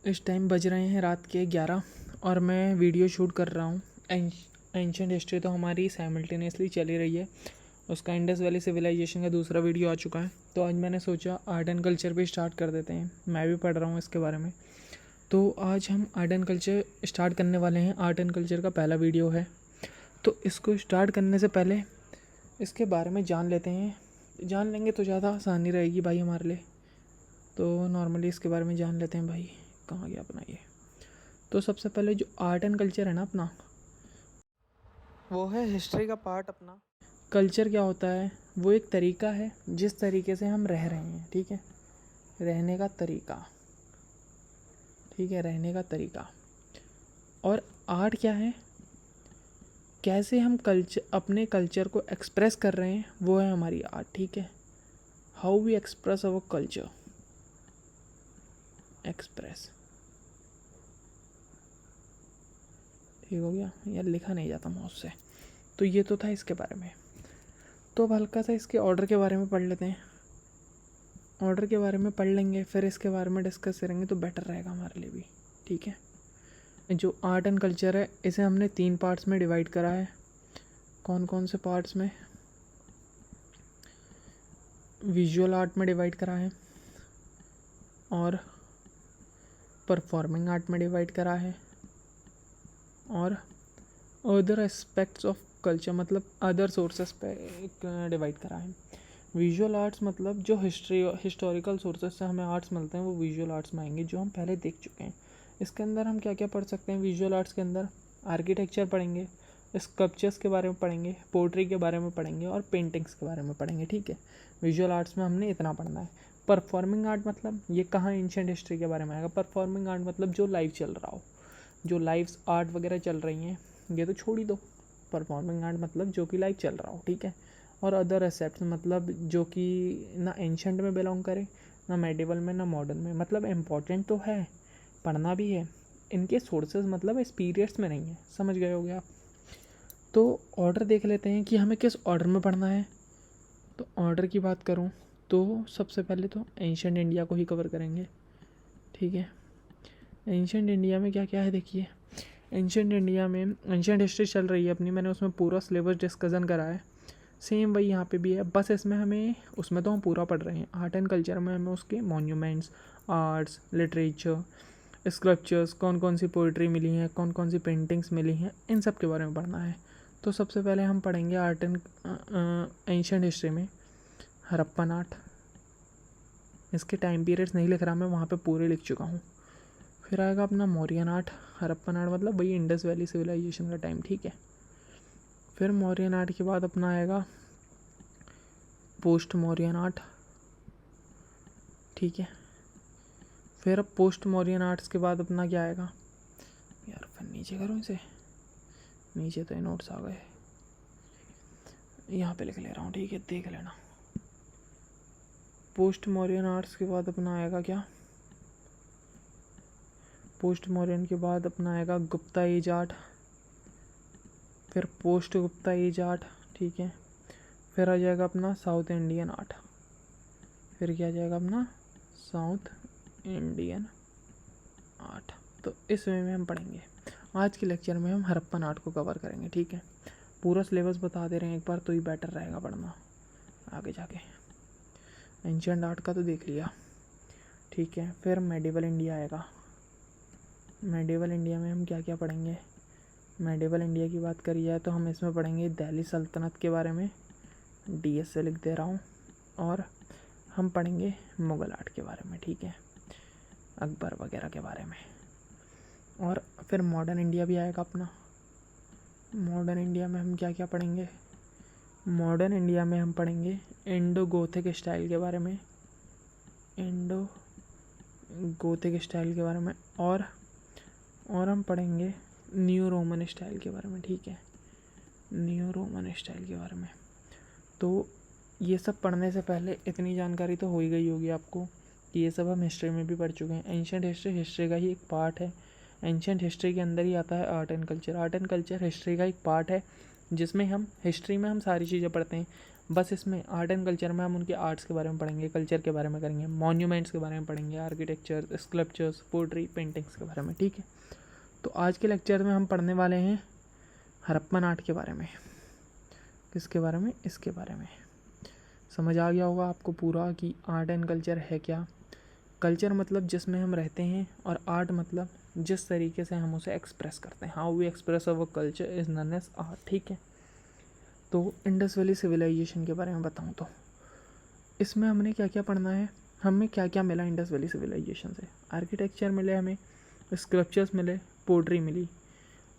इस टाइम बज रहे हैं रात के 11 और मैं वीडियो शूट कर रहा हूँ। एंशंट हिस्ट्री तो हमारी साइमल्टेनियसली चली रही है। उसका इंडस वैली सिविलाइजेशन का दूसरा वीडियो आ चुका है। तो आज मैंने सोचा आर्ट एंड कल्चर भी स्टार्ट कर देते हैं। मैं भी पढ़ रहा हूँ इसके बारे में। तो आज हम आर्ट एंड कल्चर स्टार्ट करने वाले हैं। आर्ट एंड कल्चर का पहला वीडियो है। तो इसको स्टार्ट करने से पहले इसके बारे में जान लेते हैं। जान लेंगे तो ज़्यादा आसानी रहेगी भाई हमारे लिए। तो नॉर्मली इसके बारे में जान लेते हैं भाई। कहाँ गया अपना ये। तो सबसे पहले जो आर्ट एंड कल्चर है ना अपना, वो है हिस्ट्री का पार्ट अपना। कल्चर क्या होता है? वो एक तरीका है जिस तरीके से हम रह रहे हैं, ठीक है। रहने का तरीका, ठीक है, रहने का तरीका। और आर्ट क्या है? कैसे हम अपने कल्चर को एक्सप्रेस कर रहे हैं, वो है हमारी आर्ट, ठीक है। How we express our culture, express, ठीक हो गया। यार लिखा नहीं जाता माउस से। तो ये तो था इसके बारे में। तो अब हल्का सा इसके ऑर्डर के बारे में पढ़ लेते हैं। ऑर्डर के बारे में पढ़ लेंगे, फिर इसके बारे में डिस्कस करेंगे तो बेटर रहेगा हमारे लिए भी, ठीक है। जो आर्ट एंड कल्चर है इसे हमने 3 पार्ट्स में डिवाइड करा है। कौन कौन से पार्ट्स में? विजुअल आर्ट में डिवाइड करा है, और परफॉर्मिंग आर्ट में डिवाइड करा है, और अदर एस्पेक्ट्स ऑफ कल्चर मतलब अदर सोर्सेस पे डिवाइड करा है। विजुअल आर्ट्स मतलब जो हिस्टोरिकल सोर्सेस से हमें आर्ट्स मिलते हैं वो विजुअल आर्ट्स में आएंगे, जो हम पहले देख चुके हैं। इसके अंदर हम क्या क्या पढ़ सकते हैं? विजुअल आर्ट्स के अंदर आर्किटेक्चर पढ़ेंगे, स्कल्पचर्स के बारे में पढ़ेंगे, पोट्री के बारे में पढ़ेंगे, और पेंटिंग्स के बारे में पढ़ेंगे, ठीक है। विजुअल आर्ट्स में हमने इतना पढ़ना है। परफॉर्मिंग आर्ट मतलब ये कहाँ एंशिएंट हिस्ट्री के बारे में आएगा। परफॉर्मिंग आर्ट मतलब जो लाइव चल रहा हो, जो लाइव्स आर्ट वगैरह चल रही हैं, ये तो छोड़ ही दो। परफॉर्मिंग आर्ट मतलब जो कि लाइव चल रहा हो, ठीक है। और अदर एसेप्ट मतलब जो कि ना एंशंट में बिलोंग करे, ना मेडिवल में, ना मॉडर्न में। मतलब इम्पॉर्टेंट तो है, पढ़ना भी है। इनके सोर्सेज मतलब इस पीरियड्स में नहीं है, समझ गए होगे आप। तो ऑर्डर देख लेते हैं कि हमें किस ऑर्डर में पढ़ना है। तो ऑर्डर की बात करूँ तो सबसे पहले तो एंशंट इंडिया को ही कवर करेंगे, ठीक है। एंशंट इंडिया में क्या क्या है देखिए। एंशंट इंडिया में एंशंट हिस्ट्री चल रही है अपनी, मैंने उसमें पूरा सिलेबस डिस्कशन करा है। सेम वही यहाँ पे भी है, बस इसमें हमें, उसमें तो हम पूरा पढ़ रहे हैं। आर्ट एंड कल्चर में हमें उसके मॉन्यूमेंट्स, आर्ट्स, लिटरेचर, स्कल्पचर्स, कौन कौन सी पोइट्री मिली हैं, कौन कौन सी पेंटिंग्स मिली हैं, इन सब के बारे में पढ़ना है। तो सबसे पहले हम पढ़ेंगे आर्ट एंड एंशंट हिस्ट्री में हड़प्पन आर्ट। इसके टाइम पीरियड्स नहीं लिख रहा मैं, वहाँ पे पूरे लिख चुका हूँ। फिर आएगा अपना मौर्यन आर्ट। हड़प्पन आर्ट मतलब वही इंडस वैली सिविलाइजेशन का टाइम, ठीक है। फिर मौर्यन आर्ट के बाद अपना आएगा पोस्ट मौर्यन आर्ट, ठीक है। फिर अब पोस्ट मौर्यन आर्ट्स के बाद अपना क्या आएगा? यार फिर नीचे करो इसे, नीचे तो ये नोट्स आ गए, यहाँ पे लिख ले रहा हूँ, ठीक है, देख लेना। पोस्ट मौर्यन आर्ट्स के बाद अपना आएगा क्या? पोस्ट मौर्यन के बाद अपना आएगा गुप्ता एज आर्ट। फिर पोस्ट गुप्ता एज आर्ट, ठीक है। फिर आ जाएगा अपना साउथ इंडियन आर्ट। फिर क्या आ जाएगा अपना? South Indian art. तो इस वे में हम पढ़ेंगे। आज के लेक्चर में हम हड़प्पन आर्ट को कवर करेंगे, ठीक है। पूरा सिलेबस बता दे रहे हैं एक बार, तो ही बेटर रहेगा पढ़ना आगे जाके। एंशिएंट आर्ट का तो देख लिया, ठीक है। फिर मेडिवल इंडिया आएगा। मेडिवल इंडिया में हम क्या क्या पढ़ेंगे? मेडिवल इंडिया की बात करी जाए तो हम इसमें पढ़ेंगे दिल्ली सल्तनत के बारे में, DS से लिख दे रहा हूँ। और हम पढ़ेंगे मुग़ल आर्ट के बारे में, ठीक है, अकबर वगैरह के बारे में। और फिर मॉडर्न इंडिया भी आएगा अपना। मॉडर्न इंडिया में हम क्या क्या पढ़ेंगे? मॉडर्न इंडिया में हम पढ़ेंगे इंडो गोथिक स्टाइल के बारे में, इंडो गोथिक स्टाइल के बारे में। और हम पढ़ेंगे न्यू रोमन स्टाइल के बारे में, ठीक है, न्यू रोमन स्टाइल के बारे में। तो ये सब पढ़ने से पहले इतनी जानकारी तो हो ही गई होगी आपको कि ये सब हम हिस्ट्री में भी पढ़ चुके हैं। एंशिएंट हिस्ट्री का ही एक पार्ट है। एंशिएंट हिस्ट्री के अंदर ही आता है art and culture. Art and culture history का एक पार्ट है, जिसमें हम हिस्ट्री में हम सारी चीज़ें पढ़ते हैं। बस इसमें आर्ट एंड कल्चर में हम उनके आर्ट्स के बारे में पढ़ेंगे, कल्चर के बारे में करेंगे, मॉन्यूमेंट्स के बारे में पढ़ेंगे, आर्किटेक्चर, स्कल्पचर्स, पोट्री, पेंटिंग्स के बारे में, ठीक है। तो आज के लेक्चर में हम पढ़ने वाले हैं हड़प्पन आर्ट के बारे में। किसके बारे में? इसके बारे में। समझ आ गया होगा आपको पूरा कि आर्ट एंड कल्चर है क्या। कल्चर मतलब जिसमें हम रहते हैं, और आर्ट मतलब जिस तरीके से हम उसे एक्सप्रेस करते हैं। How we express our culture is known as art, ठीक है। तो इंडस वैली सिविलाइजेशन के बारे में बताऊं तो इसमें हमने क्या क्या पढ़ना है, हमें क्या क्या मिला इंडस वैली सिविलाइजेशन से। आर्किटेक्चर मिले, हमें स्कल्पचर्स मिले, पोट्री मिली,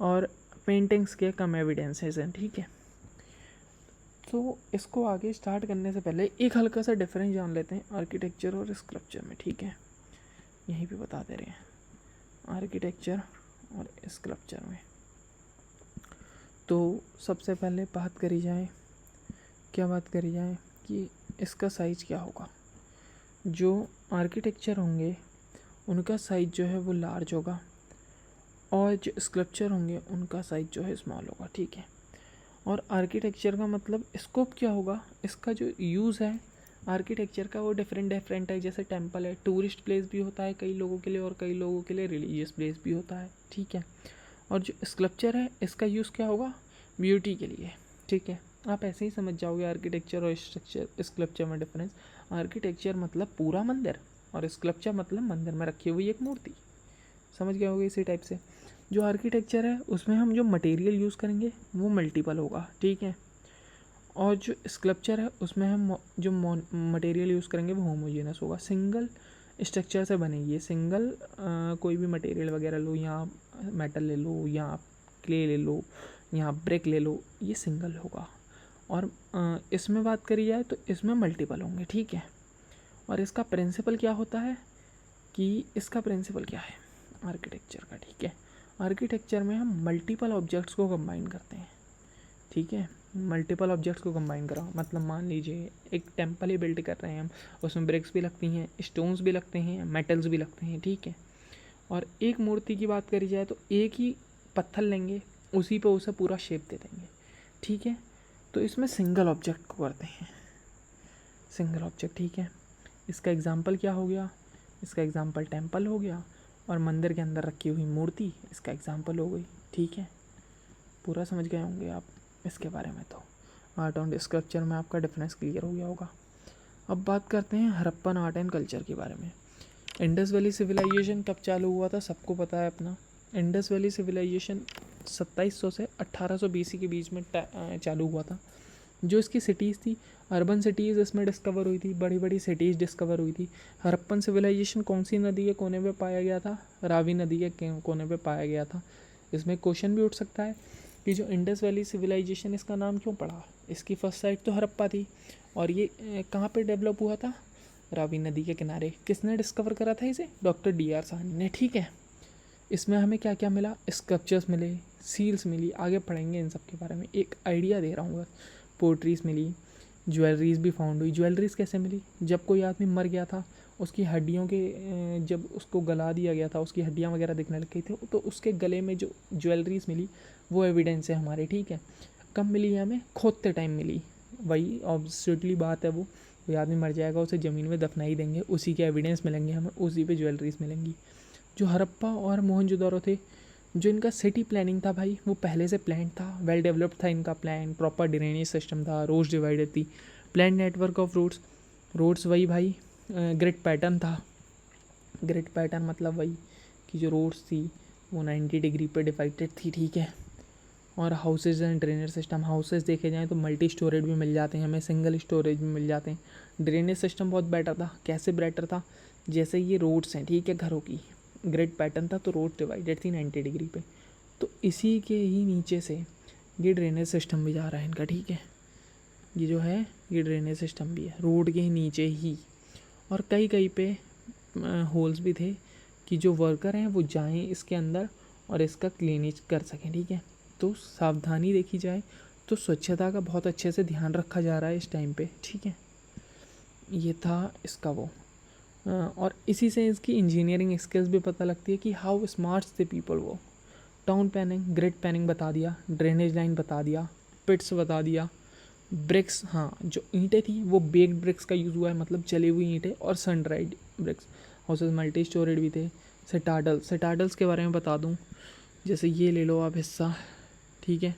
और पेंटिंग्स के कम एविडेंसेस हैं, ठीक है। तो इसको आगे स्टार्ट करने से पहले एक हल्का सा डिफरेंस जान लेते हैं आर्किटेक्चर और स्कल्पचर में, ठीक है। यहीं पे बता दे रहे हैं आर्किटेक्चर और स्कल्पचर में। तो सबसे पहले बात करी जाए, क्या बात करी जाए कि इसका साइज़ क्या होगा। जो आर्किटेक्चर होंगे उनका साइज़ जो है वो लार्ज होगा, और जो स्कल्पचर होंगे उनका साइज़ जो है स्मॉल होगा, ठीक है। और आर्किटेक्चर का मतलब स्कोप क्या होगा, इसका जो यूज़ है आर्किटेक्चर का वो डिफरेंट है। जैसे टेम्पल है, टूरिस्ट प्लेस भी होता है कई लोगों के लिए, और कई लोगों के लिए रिलीजियस प्लेस भी होता है, ठीक है। और जो स्कल्पचर है इसका यूज़ क्या होगा, ब्यूटी के लिए, ठीक है। आप ऐसे ही समझ जाओगे आर्किटेक्चर और स्कल्पचर में डिफरेंस। आर्किटेक्चर मतलब पूरा मंदिर, और स्कल्पचर मतलब मंदिर में रखी हुई एक मूर्ति। समझ गए होगे इसी टाइप से। जो आर्किटेक्चर है उसमें हम जो मटेरियल यूज़ करेंगे वो मल्टीपल होगा, ठीक है। और जो स्कल्पचर है उसमें हम जो मटेरियल यूज़ करेंगे वो होमोजेनस होगा, सिंगल स्ट्रक्चर से बनेगी। ये सिंगल कोई भी मटेरियल वगैरह लो, या मेटल ले लो, या क्ले ले लो, या ब्रिक ले लो, ये सिंगल होगा। और इसमें बात करी जाए तो इसमें मल्टीपल होंगे, ठीक है। और इसका प्रिंसिपल क्या होता है कि इसका प्रिंसिपल क्या है आर्किटेक्चर का, ठीक है। आर्किटेक्चर में हम मल्टीपल ऑब्जेक्ट्स को कंबाइन करते हैं, ठीक है। मल्टीपल ऑब्जेक्ट्स को कंबाइन करा मतलब मान लीजिए एक टेम्पल ही बिल्ड कर रहे हैं हम, उसमें ब्रिक्स भी लगती हैं, स्टोन्स भी लगते हैं, मेटल्स भी लगते हैं, ठीक है। और एक मूर्ति की बात करी जाए तो एक ही पत्थर लेंगे, उसी पे उसे पूरा शेप दे देंगे, ठीक है। तो इसमें सिंगल ऑब्जेक्ट को करते हैं, सिंगल ऑब्जेक्ट, ठीक है। इसका एग्जाम्पल क्या हो गया, इसका एग्जाम्पल टेम्पल हो गया, और मंदिर के अंदर रखी हुई मूर्ति इसका एग्जाम्पल हो गई, ठीक है। पूरा समझ गए होंगे आप इसके बारे में। तो आर्ट एंड स्कल्पचर में आपका डिफरेंस क्लियर हो गया होगा। अब बात करते हैं हड़प्पन आर्ट एंड कल्चर के बारे में। इंडस वैली सिविलाइजेशन कब चालू हुआ था, सबको पता है अपना। इंडस वैली सिविलाइजेशन 2700 से 1800 BC के बीच में चालू हुआ था। जो इसकी सिटीज़ थी, अर्बन सिटीज़ इसमें डिस्कवर हुई थी, बड़ी बड़ी सिटीज़ डिस्कवर हुई थी। हड़प्पन सिविलाइजेशन कौन सी नदी के कोने पे पाया गया था, रावी नदी के कोने पे पाया गया था। इसमें क्वेश्चन भी उठ सकता है कि जो इंडस वैली सिविलाइजेशन इसका नाम क्यों पड़ा। इसकी फर्स्ट साइट तो हड़प्पा थी, और ये कहाँ पे डेवलप हुआ था, रावी नदी के किनारे। किसने डिस्कवर करा था इसे, डॉक्टर DR साहनी ने, ठीक है। इसमें हमें क्या क्या मिला, स्कल्पचर्स मिले, सील्स मिली, आगे पढ़ेंगे इन सब के बारे में, एक आइडिया दे रहा हूँ बस। पोट्रीज मिली, ज्वेलरीज भी फाउंड हुई। ज्वेलरीज कैसे मिली, जब कोई आदमी मर गया था उसकी हड्डियों के जब उसको गला दिया गया था, उसकी हड्डियाँ वगैरह दिखने लग गई थी, तो उसके गले में जो ज्वेलरीज मिली वो एविडेंस है हमारे, ठीक है। कब मिली, हमें खोदते टाइम मिली। वही ऑब्वियसली बात है, वो कोई आदमी मर जाएगा उसे ज़मीन में दफना ही देंगे, उसी के एविडेंस मिलेंगे हमें, उसी पे ज्वेलरीज मिलेंगी। जो हड़प्पा और मोहनजोदड़ो थे, जो इनका सिटी प्लानिंग था भाई, वो पहले से प्लान था, वेल डेवलप्ड था इनका प्लान, प्रॉपर ड्रेनेज सिस्टम था, रोड्स डिवाइडेड थी, प्लान नेटवर्क ऑफ रोड्स वही भाई ग्रिड पैटर्न था। ग्रिड पैटर्न मतलब वही कि जो रोड्स थी वो 90 डिग्री पे डिवाइडेड थी, ठीक है। और houses and drainage system, houses देखे जाएँ तो मल्टी स्टोरेज भी मिल जाते हैं हमें, सिंगल स्टोरेज भी मिल जाते हैं। ड्रेनेज सिस्टम बहुत बेटर था। कैसे बेटर था, जैसे ये रोड्स हैं, ठीक है, घरों की ग्रिड पैटर्न था, तो रोड डिवाइडेड थी 90 डिग्री पे, तो इसी के ही नीचे से ये ड्रेनेज सिस्टम भी जा रहा है इनका, ठीक है। ये जो है ये ड्रेनेज सिस्टम भी है रोड के ही नीचे ही। और कई कई पे होल्स भी थे कि जो वर्कर हैं वो जाएं इसके अंदर और इसका क्लीनेज कर सकें, ठीक है। तो सावधानी देखी जाए तो स्वच्छता का बहुत अच्छे से ध्यान रखा जा रहा है इस टाइम पे, ठीक है। ये था इसका वो। और इसी से इसकी इंजीनियरिंग स्किल्स भी पता लगती है कि हाउ स्मार्ट द पीपल वो। टाउन प्लानिंग, ग्रिड प्लानिंग बता दिया, ड्रेनेज लाइन बता दिया, पिट्स बता दिया, ब्रिक्स, हाँ जो ईंटें थी वो बेक्ड ब्रिक्स का यूज़ हुआ है, मतलब जली हुई ईंटें, और sun dried bricks. Houses multi storeyed भी थे। सिटाडल्स के बारे में बता दूँ, जैसे ये ले लो आप हिस्सा, ठीक है,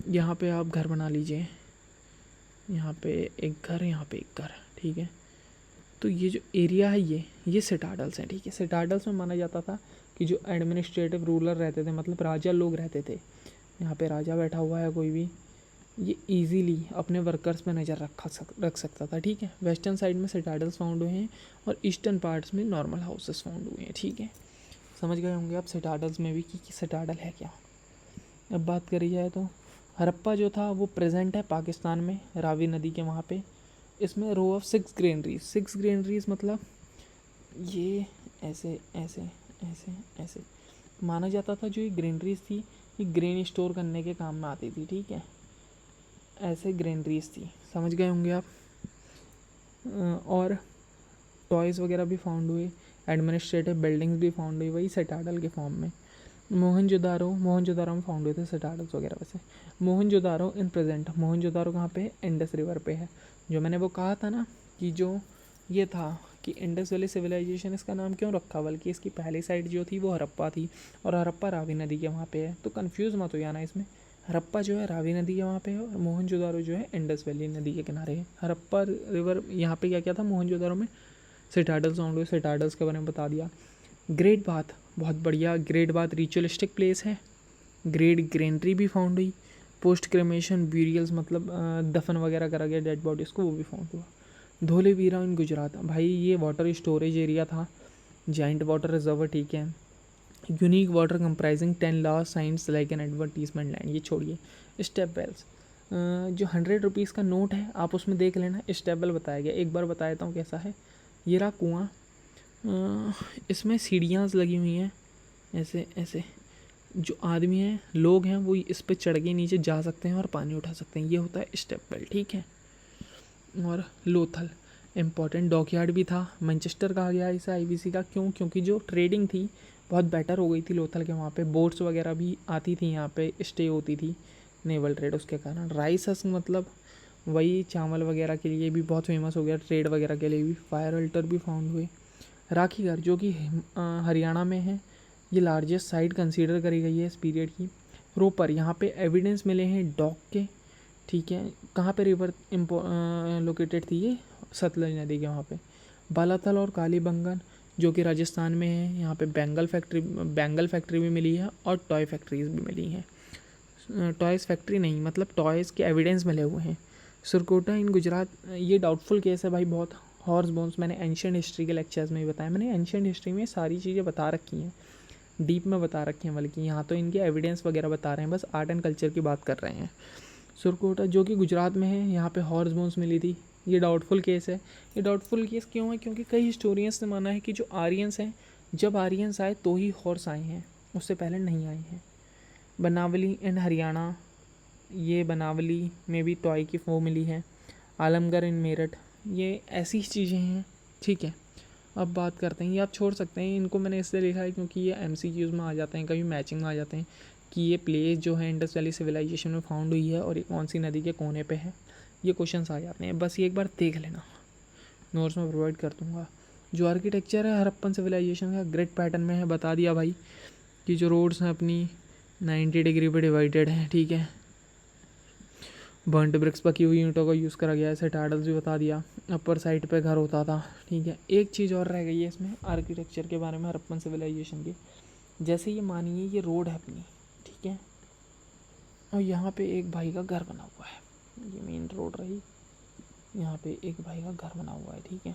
यहाँ पे आप घर बना लीजिए, यहाँ पे एक घर, यहाँ पे एक घर, ठीक है। तो ये जो एरिया है ये सिटाडल्स हैं, ठीक है। सिटाडल्स में माना जाता था कि जो एडमिनिस्ट्रेटिव रूलर रहते थे, मतलब राजा लोग रहते थे, यहाँ पे राजा बैठा हुआ है कोई भी, ये इजीली अपने वर्कर्स पे नज़र रख सकता था, ठीक है। वेस्टर्न साइड में सिटाडल्स फाउंड हुए हैं और ईस्टर्न पार्ट्स में नॉर्मल हाउसेस फाउंड हुए हैं, ठीक है। समझ गए होंगे आप सिटाडल्स में भी कि सिटाडल है क्या। अब बात करी जाए तो हड़प्पा जो था वो प्रेजेंट है पाकिस्तान में, रावी नदी के वहाँ पे। इसमें रो ऑफ 6 ग्रेनरीज मतलब ये ऐसे ऐसे ऐसे ऐसे माना जाता था। जो ये ग्रेनरीज थी ये ग्रेन स्टोर करने के काम में आती थी, ठीक है। ऐसे ग्रेनरीज थी, समझ गए होंगे आप। और टॉयज़ वगैरह भी फाउंड हुए, एडमिनिस्ट्रेटिव बिल्डिंग्स भी फाउंड हुई वही सिटाडल के फॉर्म में। मोहनजोदारो में फाउंड हुए थे सिटाडल्स वगैरह। वैसे मोहनजोदारो इन प्रेजेंट, मोहनजोदारो कहाँ पे है, इंडस रिवर पे है। जो मैंने वो कहा था ना कि जो ये था कि इंडस वैली सिविलाइजेशन इसका नाम क्यों रखा, बल्कि इसकी पहली साइट जो थी वो हड़प्पा थी, और हड़प्पा रावी नदी के वहाँ पे है। तो कन्फ्यूज़ मत हो जाना इसमें, हड़प्पा जो है रावी नदी के वहाँ पे है और मोहनजोदारो जो है इंडस वैली नदी के किनारे है। हड़प्पा रिवर यहाँ पे क्या क्या था, मोहनजोदारो में सिटाडल्स फाउंड हुए, सिटाडल्स के बारे में बता दिया। ग्रेट बाथ, बहुत बढ़िया, ग्रेट बाथ रिचुअलिस्टिक प्लेस है। ग्रेट ग्रेनरी भी फाउंड हुई। पोस्ट क्रेमेशन ब्यूरियल्स मतलब दफन वगैरह करा गया डेड बॉडीज़ को, वो भी फाउंड हुआ। धोलेवीरा इन गुजरात, भाई ये वाटर स्टोरेज एरिया था, जाइंट वाटर रिजर्वर, ठीक है। Unique water comprising 10 large science like an advertisement land, ये छोड़िए। स्टेप वेल्स, जो 100 रुपीज़ का नोट है आप उसमें देख लेना, स्टेप वेल बताया गया। एक बार बता देता हूँ कैसा है। ये रहा कुआँ, इसमें सीढ़ियाँ लगी हुई हैं ऐसे ऐसे, जो आदमी हैं लोग हैं वो इस पे चढ़ के नीचे जा सकते हैं और पानी उठा सकते हैं, ये होता है स्टेप वेल, ठीक है। और लोथल इम्पॉर्टेंट डॉकयार्ड भी था, मैनचेस्टर कहा गया इसे आईवीसी का, क्यों, क्योंकि जो ट्रेडिंग थी बहुत बेटर हो गई थी लोथल के वहाँ पे, बोट्स वगैरह भी आती थी यहाँ पे, स्टे होती थी नेवल ट्रेड उसके कारण। राइस हस्क मतलब वही चावल वगैरह के लिए भी बहुत फेमस हो गया, ट्रेड वगैरह के लिए भी। फायर अल्टर भी फाउंड हुए। राखीगढ़ जो कि हरियाणा में है, ये लार्जेस्ट साइट कंसीडर करी गई है इस पीरियड की। रोपर, यहाँ पे एविडेंस मिले हैं डॉक के, ठीक है। कहाँ पे रिवर लोकेटेड थी ये, सतलज नदी के वहाँ पे। बालाथल और कालीबंगन जो कि राजस्थान में है, यहाँ पे बैंगल फैक्ट्री भी मिली है और टॉय फैक्ट्रीज भी मिली हैं। टॉयज़ फैक्ट्री नहीं, मतलब टॉयज़ के एविडेंस मिले हुए हैं। सुरकोटा इन गुजरात, ये डाउटफुल केस है भाई बहुत। हॉर्स बोन्स मैंने एंशिएंट हिस्ट्री के लेक्चर्स में भी बताया, मैंने एंशिएंट हिस्ट्री में सारी चीज़ें बता रखी हैं, डीप में बता रखी हैं, बल्कि यहाँ तो इनके एविडेंस वगैरह बता रहे हैं, बस आर्ट एंड कल्चर की बात कर रहे हैं। सुरकोटा जो कि गुजरात में है, यहाँ पे हॉर्स बोन्स मिली थी, ये डाउटफुल केस है। ये डाउटफुल केस क्यों है, क्योंकि कई हिस्टोरियंस ने माना है कि जो आर्यंस हैं, जब आर्यंस आए तो ही हॉर्स आए हैं, उससे पहले नहीं आए हैं। बनावली इन हरियाणा, ये बनावली में भी टॉय की वो मिली है। आलमगढ़ इन मेरठ, ये ऐसी चीज़ें हैं, ठीक है। अब बात करते हैं, ये आप छोड़ सकते हैं, इनको मैंने इसलिए लिखा है क्योंकि ये MCQs में आ जाते हैं, कभी मैचिंग में आ जाते हैं कि ये प्लेस जो है इंडस वैली सिविलाइजेशन में फाउंड हुई है और ये कौन सी नदी के कोने पे है, ये क्वेश्चंस आ जाते हैं। बस ये एक बार देख लेना, नोट्स में प्रोवाइड कर दूँगा। जो आर्किटेक्चर है हड़प्पन सिविलाइजेशन का ग्रिड पैटर्न में है, बता दिया भाई कि जो रोड्स हैं अपनी 90 डिग्री पे डिवाइडेड हैं, ठीक है। बर्न्ट ब्रिक्स पकी हुई ईंटों का यूज़ करा गया है, सिटाडल्स भी बता दिया, अपर साइड पे घर होता था, ठीक है। एक चीज़ और रह गई है इसमें आर्किटेक्चर के बारे में हड़प्पन सिविलाइजेशन की। जैसे ये मानिए ये रोड है अपनी, ठीक है, और यहाँ पे एक भाई का घर बना हुआ है, ये मेन रोड रही, यहाँ पे एक भाई का घर बना हुआ है, ठीक है।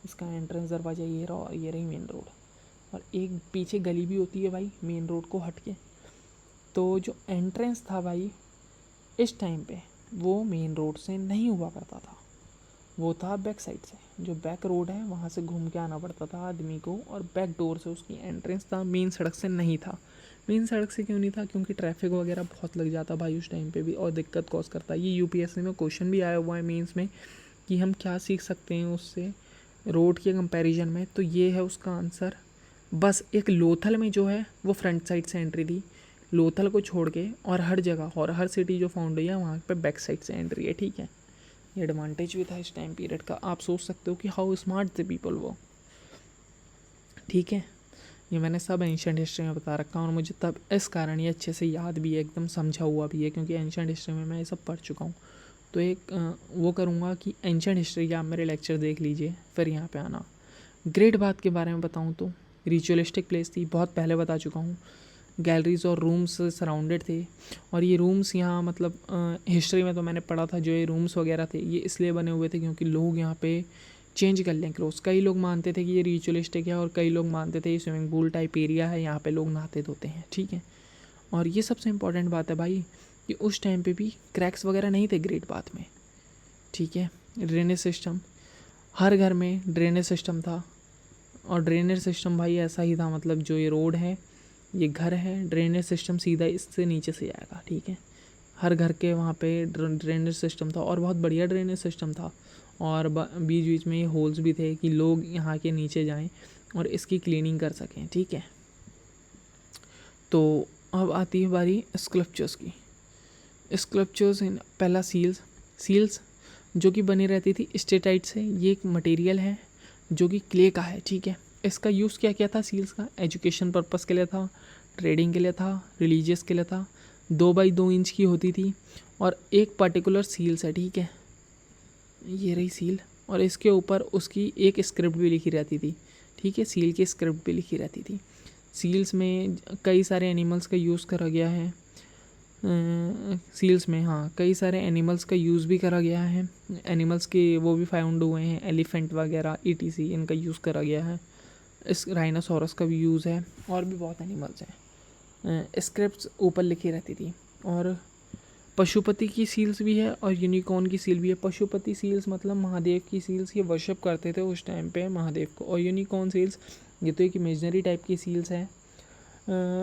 इसका एंट्रेंस दरवाज़ा ये रहा और ये रही मेन रोड, और एक पीछे गली भी होती है भाई मेन रोड को हट के। तो जो एंट्रेंस था भाई इस टाइम पे वो मेन रोड से नहीं हुआ करता था, वो था बैक साइड से, जो बैक रोड है वहाँ से घूम के आना पड़ता था आदमी को, और बैक डोर से उसकी एंट्रेंस था, मेन सड़क से नहीं था। मेन सड़क से क्यों नहीं था, क्योंकि ट्रैफिक वगैरह बहुत लग जाता भाई उस टाइम पे भी, और दिक्कत कॉज करता है। ये UPSC में क्वेश्चन भी आया हुआ है मेंस में कि हम क्या सीख सकते हैं उससे रोड के कंपैरिजन में, तो ये है उसका आंसर। बस एक लोथल में जो है वो फ्रंट साइड से एंट्री थी, लोथल को छोड़ के और हर जगह और हर सिटी जो फाउंड हुई है वहाँ पे बैक साइड से एंट्री है, ठीक है। ये एडवांटेज भी था इस टाइम पीरियड का। आप सोच सकते हो कि हाउ स्मार्ट द पीपल वो, ठीक है। ये मैंने सब एंशियंट हिस्ट्री में बता रखा है और मुझे तब इस कारण ये अच्छे से याद भी है, एकदम समझा हुआ भी है, क्योंकि एंशियंट हिस्ट्री में मैं ये सब पढ़ चुका हूँ। तो एक वो करूँगा कि एंशियंट हिस्ट्री के आप मेरे लेक्चर देख लीजिए, फिर यहाँ पे आना। ग्रेट बाथ के बारे में बताऊँ तो रिचुअलिस्टिक प्लेस थी, बहुत पहले बता चुका हूँ। गैलरीज और रूम्स सराउंडेड थे, और ये रूम्स यहाँ मतलब हिस्ट्री में तो मैंने पढ़ा था, जो ये रूम्स वगैरह थे ये इसलिए बने हुए थे क्योंकि लोग यहाँ पे चेंज कर लें क्लोथ्स। कई लोग मानते थे कि ये रिचुअलिस्टिक है, और कई लोग मानते थे ये स्विमिंग पूल टाइप एरिया है, यहाँ पे लोग नहाते धोते हैं, ठीक है। और ये सबसे इम्पॉर्टेंट बात है भाई कि उस टाइम पे भी क्रैक्स वगैरह नहीं थे ग्रेट बाथ में, ठीक है। ड्रेनेज सिस्टम, हर घर में ड्रेनेज सिस्टम था, और ड्रेनेज सिस्टम भाई ऐसा ही था, मतलब जो ये रोड है, ये घर है, ड्रेनेज सिस्टम सीधा इससे नीचे से आएगा, ठीक है। हर घर के वहाँ पे ड्रेनेज सिस्टम था, और बहुत बढ़िया ड्रेनेज सिस्टम था, और बीच बीच में ये होल्स भी थे कि लोग यहाँ के नीचे जाएं और इसकी क्लीनिंग कर सकें, ठीक है। तो अब आती है बारी स्कल्पचर्स की। स्कल्पचर्स इन पहला सील्स जो कि बनी रहती थी स्टेटाइट से। ये एक मटेरियल है जो कि क्ले का है, ठीक है। इसका यूज़ क्या किया था सील्स का? एजुकेशन पर्पस के लिए था, ट्रेडिंग के लिए था, रिलीजियस के लिए था। 2x2 इंच की होती थी, और एक पर्टिकुलर सील्स है, ठीक है। ये रही सील, और इसके ऊपर उसकी एक स्क्रिप्ट भी लिखी रहती थी, ठीक है। सील की स्क्रिप्ट भी लिखी रहती थी। सील्स में कई सारे एनिमल्स का यूज़ करा गया है, सील्स में हाँ कई सारे एनिमल्स का यूज़ भी करा गया है। एनिमल्स के वो भी फाउंड हुए हैं, एलिफेंट वगैरह ETC इनका यूज़ करा गया है। इस राइनासोरस का भी यूज़ है, और भी बहुत एनिमल्स हैं। स्क्रिप्ट्स ऊपर लिखी रहती थी। और पशुपति की सील्स भी है और यूनिकॉर्न की सील भी है। पशुपति सील्स मतलब महादेव की सील्स, ये वर्शिप करते थे उस टाइम पे महादेव को। और यूनिकॉर्न सील्स ये तो एक इमेजनरी टाइप की सील्स है।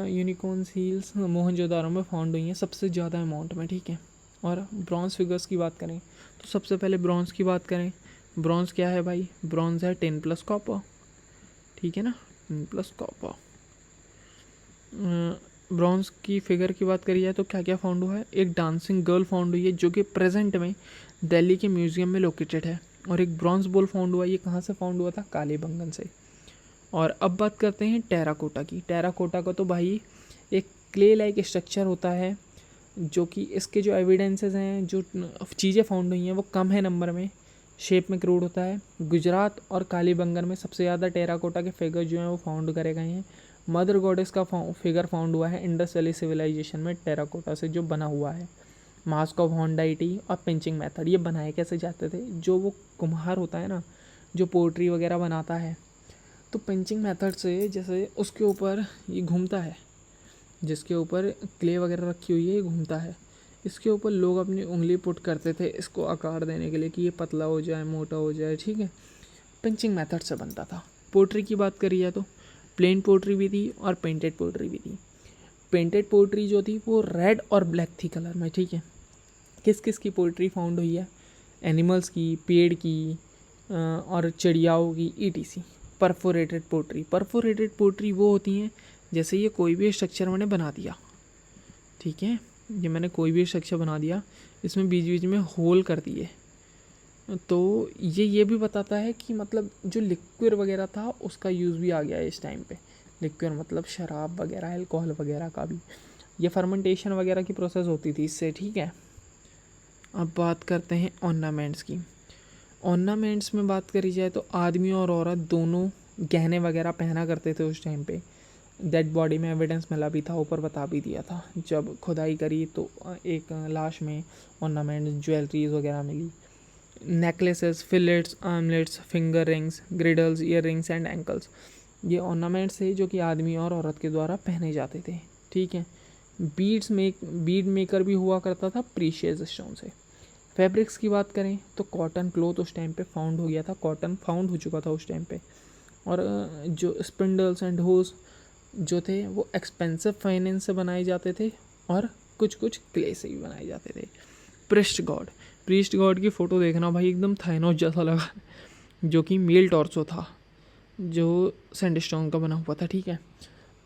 यूनिकॉर्न सील्स मोहनजोदारो में फाउंड हुई हैं सबसे ज़्यादा अमाउंट में, ठीक है। और ब्रॉन्ज फिगर्स की बात करें तो सबसे पहले ब्रॉन्ज की बात करें। ब्रॉन्ज क्या है भाई? ब्रॉन्ज है 10+ कॉपर, ठीक है ना, 10+ कॉपर। ब्रॉन्ज की फिगर की बात करी जाए तो क्या क्या फाउंड हुआ है? एक डांसिंग गर्ल फाउंड हुई है जो कि प्रेजेंट में दिल्ली के म्यूज़ियम में लोकेटेड है। और एक ब्रॉन्ज बुल फाउंड हुआ, ये कहाँ से फाउंड हुआ था? कालीबंगन से। और अब बात करते हैं टेराकोटा की। टेराकोटा का तो भाई एक क्ले लाइक स्ट्रक्चर होता है, जो कि इसके जो एविडेंसेस हैं, जो चीज़ें फाउंड हुई हैं वो कम है नंबर में, शेप में क्रूड होता है। गुजरात और कालीबंगन में सबसे ज़्यादा टेराकोटा के फिगर जो हैं वो फाउंड करे गए हैं। मदर गॉडेस का फिगर फाउंड हुआ है इंडस वैली सिविलाइजेशन में, टेराकोटा से जो बना हुआ है। मास्क ऑफ हॉन्डाइटी और पिंचिंग मेथड, ये बनाए कैसे जाते थे? जो वो कुम्हार होता है ना, जो पोट्री वगैरह बनाता है, तो पिंचिंग मेथड से जैसे उसके ऊपर ये घूमता है, जिसके ऊपर क्ले वगैरह रखी हुई है ये घूमता है, इसके ऊपर लोग अपनी उंगली पुट करते थे इसको आकार देने के लिए कि ये पतला हो जाए, मोटा हो जाए, ठीक है। पिंचिंग मेथड से बनता था। पोट्री की बात करी जाए तो प्लेन पोट्री भी थी और पेंटेड पोट्री भी थी। पेंटेड पोट्री जो थी वो रेड और ब्लैक थी कलर में, ठीक है। किस किस की पोट्री फाउंड हुई है? एनिमल्स की, पेड़ की और चिड़ियाओं की, ETC। Perforated pottery, perforated pottery वो होती हैं जैसे ये कोई भी स्ट्रक्चर मैंने बना दिया, ठीक है, ये मैंने कोई भी स्ट्रक्चर बना दिया, इसमें बीच बीच में होल कर दिए, तो ये भी बताता है कि मतलब जो लिक्विड वगैरह था उसका यूज़ भी आ गया है इस टाइम पे। लिक्विड मतलब शराब वगैरह, अल्कोहल वगैरह का भी ये फर्मेंटेशन वगैरह की प्रोसेस होती थी इससे, ठीक है। अब बात करते हैं ऑर्नामेंट्स की। ऑर्नामेंट्स में बात करी जाए तो आदमी और औरत दोनों गहने वगैरह पहना करते थे उस टाइम पे। डेड बॉडी में एविडेंस मिला भी था, ऊपर बता भी दिया था। जब खुदाई करी तो एक लाश में ऑर्नामेंट्स, ज्वेलरीज वगैरह मिली। Necklaces, fillets, armlets, finger rings, girdles, ear rings and ankles, ये ऑर्नामेंट्स थे जो कि आदमी और औरत के द्वारा पहने जाते थे, ठीक है। बीड मेकर भी हुआ करता था प्रीशियस स्टोन से। फैब्रिक्स की बात करें तो कॉटन क्लोथ उस टाइम पे फाउंड हो गया था, कॉटन फाउंड हो चुका था उस टाइम पे। और जो स्पिंडल्स एंड होस जो थे वो एक्सपेंसिव फाइनेंस से बनाए जाते थे, और कुछ कुछ क्ले से भी बनाए जाते थे। प्रीस्ट गॉड की फ़ोटो देखना भाई, एकदम थाइनोस जैसा लगा, जो कि मेल टॉर्सो था, जो सैंडस्टोन का बना हुआ था, ठीक है।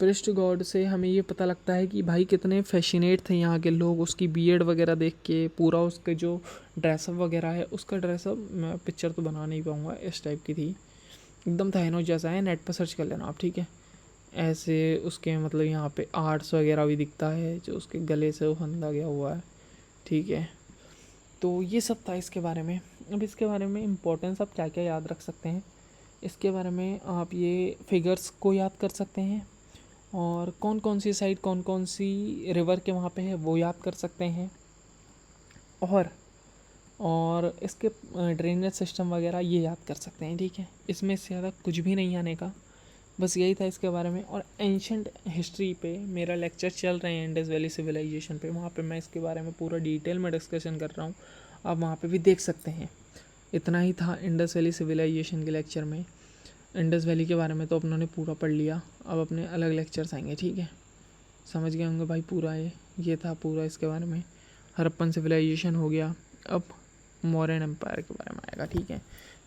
प्रिस्ट गॉड से हमें ये पता लगता है कि भाई कितने फैसिनेट थे यहाँ के लोग उसकी बीएड वगैरह देख के, पूरा उसके जो ड्रेसअप वगैरह है, उसका ड्रेसअप मैं पिक्चर तो बना नहीं पाऊँगा, इस टाइप की थी, एकदम थाइनोस जैसा है, नेट पर सर्च कर लेना आप, ठीक है। ऐसे उसके मतलब यहाँ पे आर्ट्स वगैरह भी दिखता है जो उसके गले से वो फंदा गया हुआ है, ठीक है। तो ये सब था इसके बारे में। अब इसके बारे में इम्पोर्टेंस आप क्या क्या याद रख सकते हैं, इसके बारे में आप ये फिगर्स को याद कर सकते हैं, और कौन कौन सी साइड कौन कौन सी रिवर के वहाँ पे है वो याद कर सकते हैं, और इसके ड्रेनेज सिस्टम वगैरह ये याद कर सकते हैं, ठीक है। इसमें से ज़्यादा कुछ भी नहीं आने का, बस यही था इसके बारे में। और एंशंट हिस्ट्री पे मेरा लेक्चर चल रहे हैं, इंडस वैली सिविलाइजेशन पे, वहाँ पे मैं इसके बारे में पूरा डिटेल में डिस्कशन कर रहा हूँ, आप वहाँ पे भी देख सकते हैं। इतना ही था इंडस वैली सिविलाइजेशन के लेक्चर में। इंडस वैली के बारे में तो अपनों ने पूरा पढ़ लिया, अब अपने अलग लेक्चर्स आएंगे, ठीक है। समझ गए होंगे भाई पूरा, ये था पूरा इसके बारे में। हड़प्पन सिविलाइजेशन हो गया, अब मौर्यन एम्पायर के बारे में आएगा, ठीक है।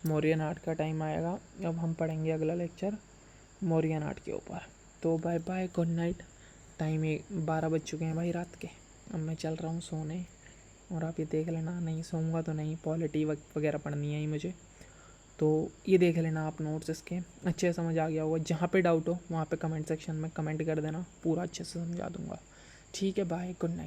मौर्यन आर्ट का टाइम आएगा, अब हम पढ़ेंगे अगला लेक्चर मौर्यन आर्ट के ऊपर। तो bye bye, good night. Time 12 बज चुके हैं भाई रात के, अब मैं चल रहा हूँ सोने, और आप ये देख लेना, नहीं सोऊंगा तो नहीं, पॉलिटी वगैरह पढ़नी है ही मुझे, तो ये देख लेना आप नोट्स इसके, अच्छे से समझ आ गया होगा। जहाँ पे डाउट हो वहाँ पे कमेंट सेक्शन में कमेंट कर देना, पूरा अच्छे से समझा दूंगा, ठीक है। Bye, good night.